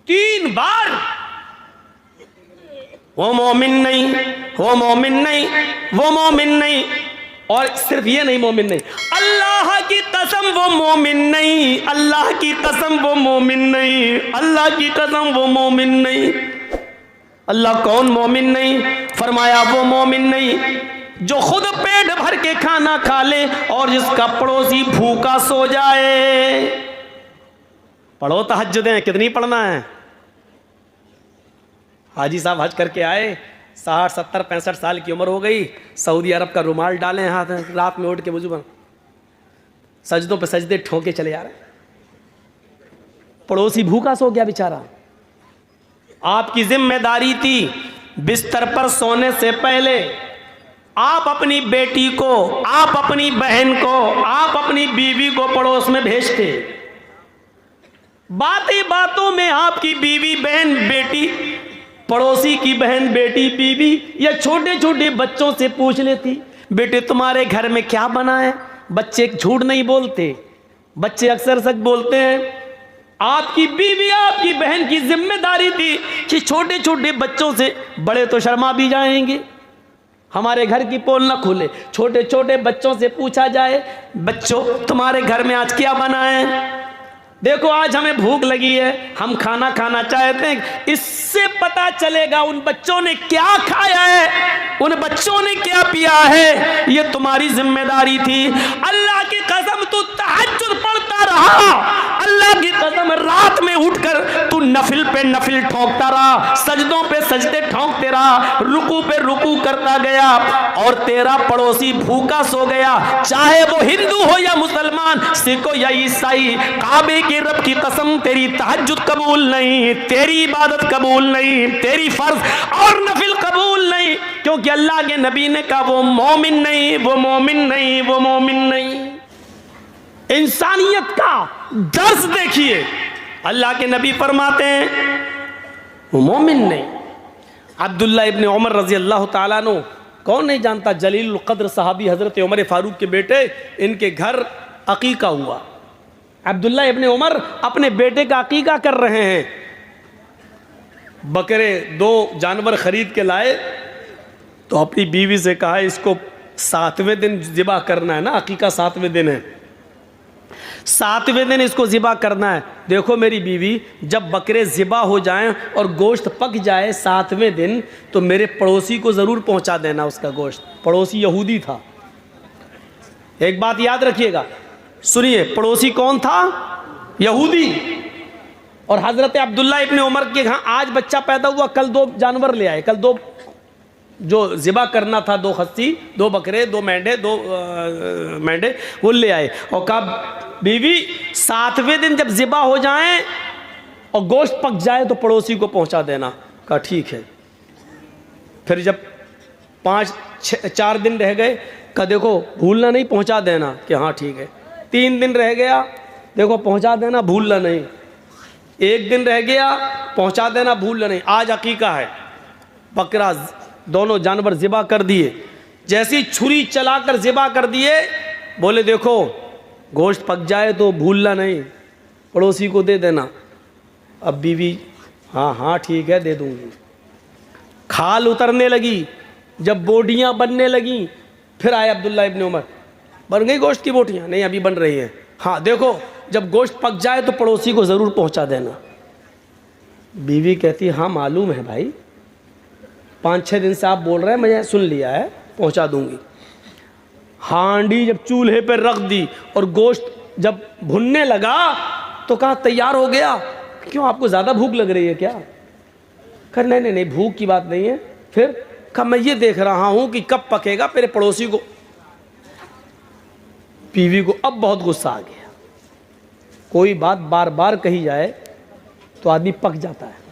3 बार। वो मोमिन नहीं, वो मोमिन नहीं, वो मोमिन नहीं। और सिर्फ ये नहीं, मोमिन नहीं, अल्लाह की कसम वो मोमिन नहीं, अल्लाह की कसम वो मोमिन नहीं, अल्लाह की कसम वो मोमिन नहीं। अल्लाह कौन मोमिन नहीं? फरमाया वो मोमिन नहीं जो खुद पेट भर के खाना खा ले और जिसका पड़ोसी भूखा सो जाए। पढ़ो तहज्जुदें, कितनी पढ़ना है? हाजी साहब हज करके आए, 60, 70, 65 साल की उम्र हो गई, सऊदी अरब का रुमाल डालें हाथ, रात में उठ के वुजू बन, सजदों पे सजदे ठोके चले जा रहे। पड़ोसी भूखा सो गया बेचारा। आपकी जिम्मेदारी थी बिस्तर पर सोने से पहले आप अपनी बेटी को, आप अपनी बहन को, आप अपनी बीवी को पड़ोस में भेजते। बातें बातों में आपकी बीवी, बहन, बेटी, पड़ोसी की बहन, बेटी, बीवी या छोटे छोटे बच्चों से पूछ लेती, बेटे तुम्हारे घर में क्या बना है? बच्चे झूठ नहीं बोलते, बच्चे अक्सर सच बोलते हैं। आपकी बीवी, आपकी बहन की जिम्मेदारी थी कि छोटे छोटे बच्चों से, बड़े तो शर्मा भी जाएंगे, हमारे घर की पोल ना खुले, छोटे छोटे बच्चों से पूछा जाए, बच्चों तुम्हारे घर में आज क्या बना है? देखो आज हमें भूख लगी है, हम खाना खाना चाहते हैं। इससे पता चलेगा उन बच्चों ने क्या खाया है, उन बच्चों ने क्या पिया है। ये तुम्हारी जिम्मेदारी थी। अल्लाह की कसम तू तहज्जुद पढ़ता रहा, अल्लाह की कसम रात में उठकर तू नफिल पे नफिल ठोकता रहा, सजदों पे सजदे ठोकते रहा, रुकू पे रुकू करता गया और तेरा पड़ोसी भूखा सो गया, चाहे वो हिंदू हो या मुसलमान, सिख हो या ईसाई। काबे की रब की कसम तेरी तहज्जुद कबूल नहीं, तेरी इबादत कबूल नहीं, तेरी फर्ज और नफिल कबूल नहीं, क्योंकि अल्लाह के नबी ने कहा वो मोमिन नहीं, वो मोमिन नहीं, वो मोमिन नहीं। इंसानियत का दर्स देखिए, अल्लाह के नबी फरमाते हैं वो मोमिन नहीं। अब्दुल्ला इब्न उमर रजी अल्लाह ताला अन्हु, कौन नहीं जानता, जलील कद्र सहाबी हजरत उमर फारूक के बेटे, इनके घर अकीका हुआ। अब्दुल्ला इब्न उमर अपने बेटे का अकीका कर रहे हैं। बकरे 2 जानवर खरीद के लाए तो अपनी बीवी से कहा इसको 7वें दिन ज़िबा करना है ना, अकीका 7वें दिन है, 7वें दिन इसको ज़िबा करना है। देखो मेरी बीवी, जब बकरे ज़िबा हो जाएं और गोश्त पक जाए 7वें दिन, तो मेरे पड़ोसी को ज़रूर पहुंचा देना उसका गोश्त। पड़ोसी यहूदी था। एक बात याद रखिएगा, सुनिए, पड़ोसी कौन था? यहूदी। और हज़रत अब्दुल्ला इब्न उमर के यहाँ आज बच्चा पैदा हुआ, कल 2 जानवर ले आए, कल 2 जो ज़िबा करना था, 2 खस्सी, 2 बकरे, 2 मेंढे, 2 मेंढे वो ले आए और कहा बीवी 7वें दिन जब ज़िबा हो जाएं और गोश्त पक जाए तो पड़ोसी को पहुंचा देना। कहा ठीक है। फिर जब 4 दिन रह गए, कहा देखो भूलना नहीं, पहुंचा देना। कि हाँ ठीक है। 3 दिन रह गया, देखो पहुंचा देना, भूलना नहीं। 1 दिन रह गया, पहुंचा देना, भूलना नहीं। आज अकीका है, बकरा, दोनों जानवर ज़िबा कर दिए। जैसी छुरी चलाकर ज़िबा कर दिए, बोले देखो गोश्त पक जाए तो भूलना नहीं, पड़ोसी को दे देना। अब बीवी हाँ हाँ ठीक है दे दूंगी। खाल उतरने लगी, जब बोटियां बनने लगी, फिर आए अब्दुल्ला इब्न उमर, बन गई गोश्त की बोटियां? नहीं अभी बन रही है। हाँ देखो जब गोश्त पक जाए तो पड़ोसी को ज़रूर पहुंचा देना। बीवी कहती हाँ मालूम है भाई, 5-6 दिन से आप बोल रहे हैं, मैंने सुन लिया है, पहुंचा दूंगी। हांडी जब चूल्हे पर रख दी और गोश्त जब भुनने लगा तो कहा तैयार हो गया। क्यों, आपको ज़्यादा भूख लग रही है क्या? कहा नहीं नहीं नहीं, भूख की बात नहीं है। फिर कहा मैं ये देख रहा हूँ कि कब पकेगा, मेरे पड़ोसी को। बीवी को अब बहुत गुस्सा आ गया। कोई बात बार बार कही जाए तो आदमी पक जाता है।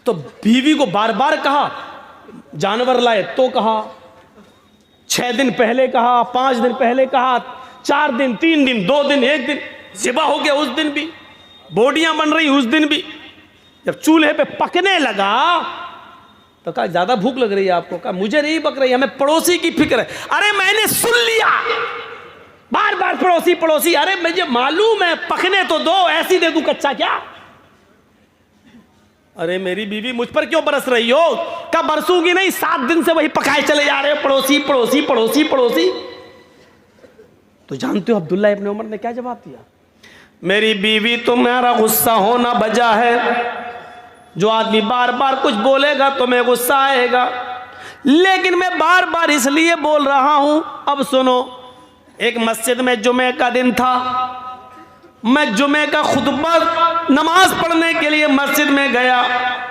तो बीवी को बार बार कहा, जानवर लाए तो कहा, 6 दिन पहले कहा, 5 दिन पहले कहा, 4 दिन, 3 दिन, 2 दिन, 1 दिन, ज़िबा हो गया उस दिन भी, बोटियां बन रही उस दिन भी। जब चूल्हे पे पकने लगा तो कहा ज़्यादा भूख लग रही है आपको? कहा मुझे नहीं पक रही, हमें पड़ोसी की फिक्र है। अरे मैंने सुन लिया, बार बार पड़ोसी पड़ोसी। अरे मुझे मालूम है, पकने तो दो, ऐसी दे दूं कच्चा क्या? अरे मेरी बीवी मुझ पर क्यों बरस रही हो? क्या बरसूंगी नहीं, 7 दिन से वही पकाए चले जा रहे हो, पड़ोसी पड़ोसी पड़ोसी पड़ोसी। तो जानते हो अब्दुल्ला इब्न उमर ने क्या जवाब दिया? मेरी बीवी तुम्हारा गुस्सा होना वजह है। जो आदमी बार बार कुछ बोलेगा तो मैं गुस्सा आएगा, लेकिन मैं बार बार इसलिए बोल रहा हूं। अब सुनो, एक मस्जिद में जुमे का दिन था, मैं जुमे का खुतबा नमाज पढ़ने के लिए मस्जिद में गया।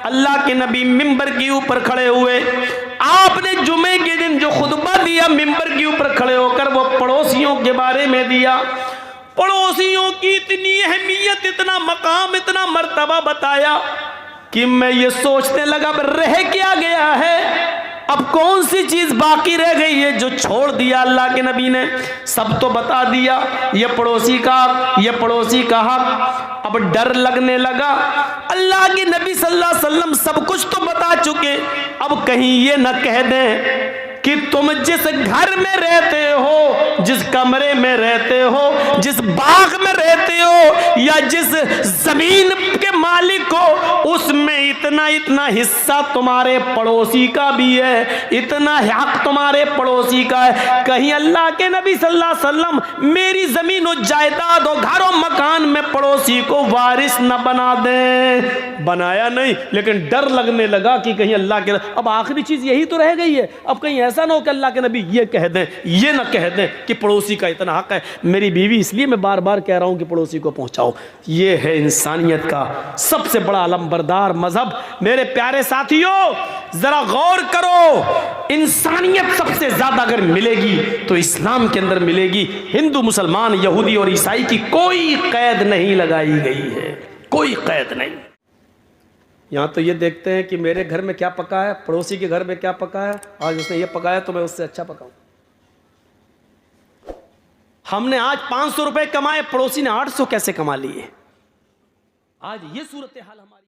अल्लाह के नबी मिंबर के ऊपर खड़े हुए। आपने जुमे के दिन जो खुतबा दिया मिंबर के ऊपर खड़े होकर, वो पड़ोसियों के बारे में दिया। पड़ोसियों की इतनी अहमियत, इतना मकाम, इतना मर्तबा बताया कि मैं ये सोचने लगा रह क्या गया है, अब कौन सी चीज बाकी रह गई है जो छोड़ दिया अल्लाह के नबी ने। सब तो बता दिया, ये पड़ोसी का हक, ये पड़ोसी का हक। अब डर लगने लगा, अल्लाह के नबी सल्लल्लाहु अलैहि वसल्लम सब कुछ तो बता चुके, अब कहीं ये न कह दें कि तुम जिस घर में रहते हो, जिस कमरे में रहते हो, जिस बाग में रहते हो, या जिस जमीन के मालिक हो, उसमें इतना इतना हिस्सा तुम्हारे पड़ोसी का भी है, इतना हक तुम्हारे पड़ोसी का है। कहीं अल्लाह के नबी सल्लल्लाहु अलैहि वसल्लम मेरी जमीन और जायदाद और घर और मकान में पड़ोसी को वारिस न बना दें। बनाया नहीं, लेकिन डर लगने लगा कि कहीं अल्लाह के, अब आखिरी चीज यही तो रह गई है, अब कहीं ऐसा ना हो कि अल्लाह के नबी ये कह दें, ये ना कह दें कि पड़ोसी का इतना हक है। मेरी बीवी, इसलिए मैं बार बार कह रहा हूं कि पड़ोसी को पहुंचाओ। ये है इंसानियत का सबसे बड़ा अलमबरदार मजहब। मेरे प्यारे साथियों, जरा गौर करो, इंसानियत सबसे ज्यादा अगर मिलेगी तो इस्लाम के अंदर मिलेगी। हिंदू, मुसलमान, यहूदी और ईसाई की कोई कैद नहीं लगाई गई है, कोई कैद नहीं। यहाँ तो ये देखते हैं कि मेरे घर में क्या पका है, पड़ोसी के घर में क्या पका है, आज उसने ये पकाया तो मैं उससे अच्छा पकाऊं। हमने आज 500 रुपए कमाए, पड़ोसी ने 800 कैसे कमा लिए? आज ये सूरत हाल हमारी।